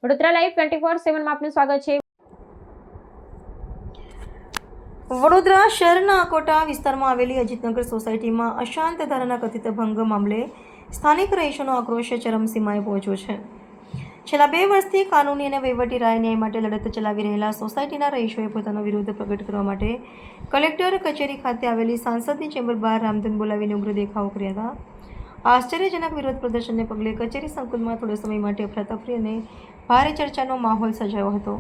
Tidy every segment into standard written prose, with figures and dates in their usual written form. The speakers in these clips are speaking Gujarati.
વડોદરા લાઈવ 24/7 માં આપનું સ્વાગત છે। વડોદરા શહેરના અકોટા વિસ્તારમાં આવેલી અજીતનગર સોસાયટીમાં અશાંત ધારાના કથિત ભંગ મામલે સ્થાનિક રહીશોનો આક્રોશ ચરમસીમાએ પહોંચ્યો છે। છેલ્લા 2 વર્ષથી કાનૂની અને વહીવટી ન્યાય માટે લડત ચલાવી રહેલા સોસાયટીના રહીશોએ પોતાનો વિરોધ પ્રગટ કરવા માટે કલેક્ટર કચેરી ખાતે આવેલી સાંસદની ચેમ્બર બહાર રામધૂન બોલાવીને ઉગ્ર દેખાવો કર્યા હતા। આશ્ચર્યજનક વિરોધ પ્રદર્શનને પગલે કચેરી સંકુલમાં થોડા સમય માટે અફરાતફરી અને ભારે ચર્ચાનો માહોલ સર્જાયો હતો।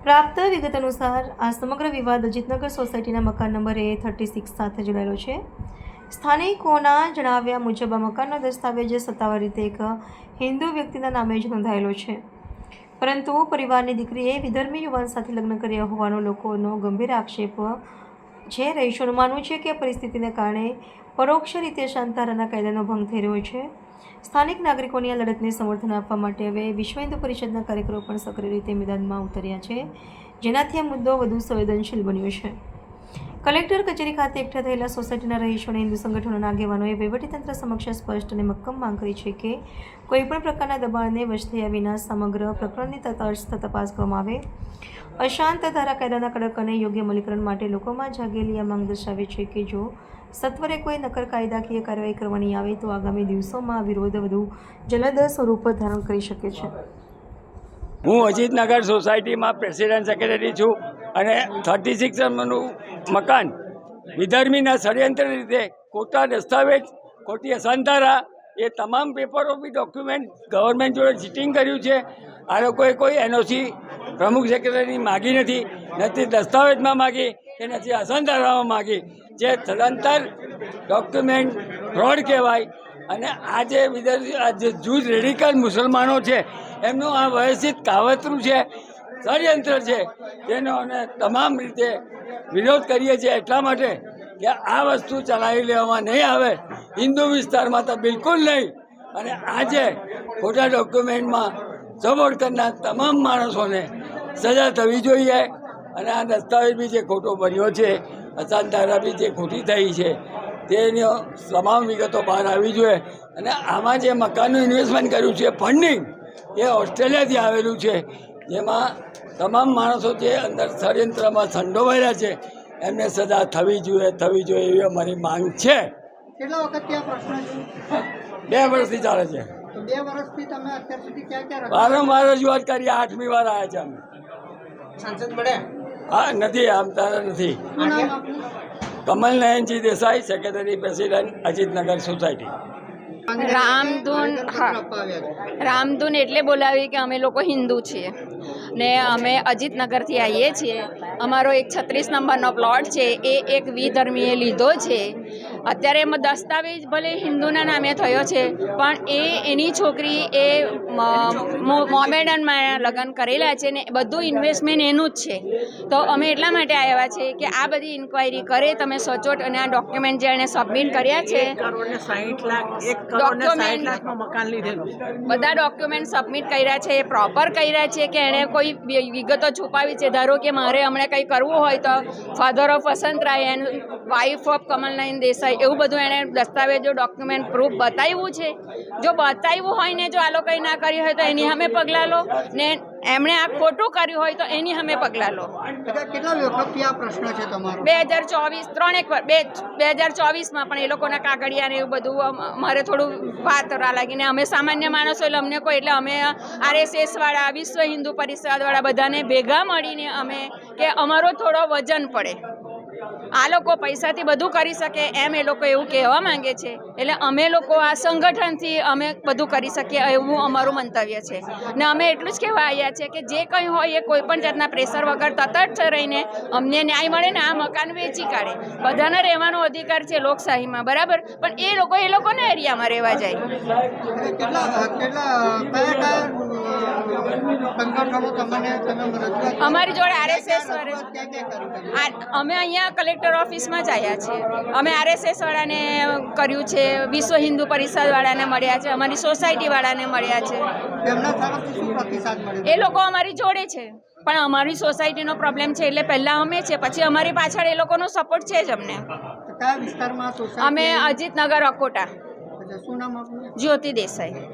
પ્રાપ્ત વિગત અનુસાર આ સમગ્ર વિવાદ અજીતનગર સોસાયટીના મકાન નંબર A36 સાથે જોડાયેલો છે। સ્થાનિકોના જણાવ્યા મુજબ આ મકાનનો દસ્તાવેજ સત્તાવાર રીતે એક હિન્દુ વ્યક્તિના નામે જ નોંધાયેલો છે, પરંતુ પરિવારની દીકરીએ વિધર્મી યુવાન સાથે લગ્ન કર્યા હોવાનો લોકોનો ગંભીર આક્ષેપ છે। રહીશોનું માનવું છે કે પરિસ્થિતિને કારણે પરોક્ષ રીતે શાંતિધારાના કાયદાનો ભંગ થઈ રહ્યો છે। સ્થાનિક નાગરિકોની આ લડતને સમર્થન આપવા માટે હવે વિશ્વ હિન્દુ પરિષદના કાર્યકરો પણ સક્રિય રીતે મેદાનમાં ઉતર્યા છે, જેનાથી આ મુદ્દો વધુ સંવેદનશીલ બન્યો છે। કલેક્ટર કચેરી ખાતે એકઠા થયેલા સોસાયટીના રહીશો અને હિન્દુ સંગઠનોના આગેવાનોએ વહીવટીતંત્ર સમક્ષ સ્પષ્ટ અને મક્કમ માંગ કરી છે કે કોઈપણ પ્રકારના દબાણને વશ થયા વિના સમગ્ર પ્રકરણની તટસ્થ તપાસ કરવામાં આવે। અશાંત ધારા કાયદાના કડક અને યોગ્ય અમલીકરણ માટે લોકોમાં જાગેલી આ માંગ દર્શાવે છે કે જો સત્વરે કોઈ નક્કર કાયદાકીય કાર્યવાહી કરવાની આવે તો આગામી દિવસોમાં આ વિરોધ વધુ જલદ સ્વરૂપ ધારણ કરી શકે છે। હું અજીતનગર સોસાયટીમાં પ્રેસિડેન્ટ સેક્રેટરી છું અને 36 નંબરનું મકાન વિધર્મીના ષડયંત્ર રીતે ખોટા દસ્તાવેજ, ખોટી અશાંતધારા, એ તમામ પેપરો બી ડોક્યુમેન્ટ ગવર્મેન્ટ જોડે ચીટિંગ કર્યું છે। આ લોકોએ કોઈ એનઓસી પ્રમુખ સેક્રેટરી માગી નથી દસ્તાવેજમાં માગી કે નથી અશાંતધારામાં માગી, જે સદંતર ડોક્યુમેન્ટ ફ્રોડ કહેવાય। અને આ જે જૂજ રેડિકલ મુસલમાનો છે એમનું આ વ્યવસ્થિત કાવતરું છે, ષડયંત્ર છે, જેનો અમે તમામ રીતે વિરોધ કરીએ છીએ। એટલા માટે કે આ વસ્તુ ચલાવી લેવામાં નહીં આવે, હિન્દુ વિસ્તારમાં તો બિલકુલ નહીં। અને આજે ખોટા ડોક્યુમેન્ટમાં સપોર્ટ કરનાર તમામ માણસોને સજા થવી જોઈએ। અને આ દસ્તાવેજ બી જે ખોટો બન્યો છે, અશાંતધારા બી જે ખોટી થઈ છે, તેની તમામ વિગતો બહાર આવી જોઈએ। અને આમાં જે મકાનનું ઇન્વેસ્ટમેન્ટ કર્યું છે, ફંડિંગ, એ ઓસ્ટ્રેલિયાથી આવેલું છે, જેમાં તમામ માણસો જે અંદર ષડયંત્રમાં સંડોવાયેલા છે એમને સજા થવી જોઈએ એવી અમારી માંગ છે। કેટલા વખતથી આ પ્રશ્ન છે? 2 વર્ષથી ચાલે છે। 2 વર્ષથી તમે અત્યાર સુધી ક્યાં વારંવાર રજૂઆત કરી, 8મી વાર આવ્યા છે અમે। સાંસદ મળ્યા? હા, નથી, આમ તારા નથી। શું નામ આપનું? Kamal Nayanji Desai, secretary president Ajitnagar society. રામધૂન એટલે બોલાવી કે અમે લોકો હિન્દુ છીએ ને અમે અજીતનગરથી આવીએ છીએ। અમારો એક 36 નંબરનો પ્લોટ છે, એ એક વિધર્મીએ લીધો છે। અત્યારે એમાં દસ્તાવેજ ભલે હિન્દુના નામે થયો છે, પણ એની છોકરી એ મોમેડનમાં લગ્ન કરેલા છે ને બધું ઇન્વેસ્ટમેન્ટ એનું જ છે। તો અમે એટલા માટે આવ્યા છે કે આ બધી ઇન્ક્વાયરી કરે તમે સચોટ, અને આ ડોક્યુમેન્ટ જે એણે સબમિટ કર્યા છે, બધા ડોક્યુમેન્ટ સબમિટ કર્યા છે, એ પ્રોપર કર્યા છે કે એણે કોઈ વિગતો છુપાવી છે। ધારો કે મારે હમણાં કંઈ કરવું હોય તો father of Vasant Rai and wife of Kamal Nayan Desai, એવું બધું એણે દસ્તાવેજો ડોક્યુમેન્ટ પ્રૂફ બતાવ્યું છે। જો બતાવ્યું હોય ને જો આ લોકોએ ના કર્યું હોય તો એની સામે પગલાં લો, ને એમણે આ ખોટું કર્યું હોય તો એની સામે પગલાં લો। કેટલા વખતથી આ પ્રશ્ન છે તમારો? 2024માં પણ એ લોકોના કાગળિયા ને એવું બધું મારે થોડું વાત લાગીને અમે સામાન્ય માણસો એટલે અમને કોઈ, એટલે અમે RSS વાળા, વિશ્વ હિન્દુ પરિષદ વાળા બધાને ભેગા મળીને અમે કે અમારો થોડો વજન પડે, આ લોકો પૈસાથી બધું કરી શકે એમ એ લોકો એવું કહેવા માંગે છે, એટલે અમે લોકો આ સંગઠનથી અમે બધું કરી શકીએ એવું અમારું મંતવ્ય છે। ને અમે એટલું જ કહેવા આવ્યા છે કે જે કંઈ હોય એ કોઈ પણ જાતના પ્રેશર વગર તટસ્થ રહીને અમને ન્યાય મળે ને આ મકાન વેચી કાઢે। બધાને રહેવાનો અધિકાર છે લોકશાહીમાં, બરાબર, પણ એ લોકોના એરિયામાં રહેવા જાય। અમારી જોડે RSS અમે અહીંયા કલેક્ટર ઓફિસમાં જ આવ્યા છીએ। અમે RSS વાળાને કર્યું છે, વિશ્વ હિન્દુ પરિષદ વાળાને મળ્યા છે, અમારી સોસાયટી વાળાને મળ્યા છે। એ લોકો અમારી જોડે છે, પણ અમારી સોસાયટીનો પ્રોબ્લેમ છે એટલે પહેલાં અમે છે, પછી અમારી પાછળ એ લોકોનો સપોર્ટ છે જ અમને। અમે અજીતનગર અકોટા। શું નામ આપનું? જ્યોતિ દેસાઈ।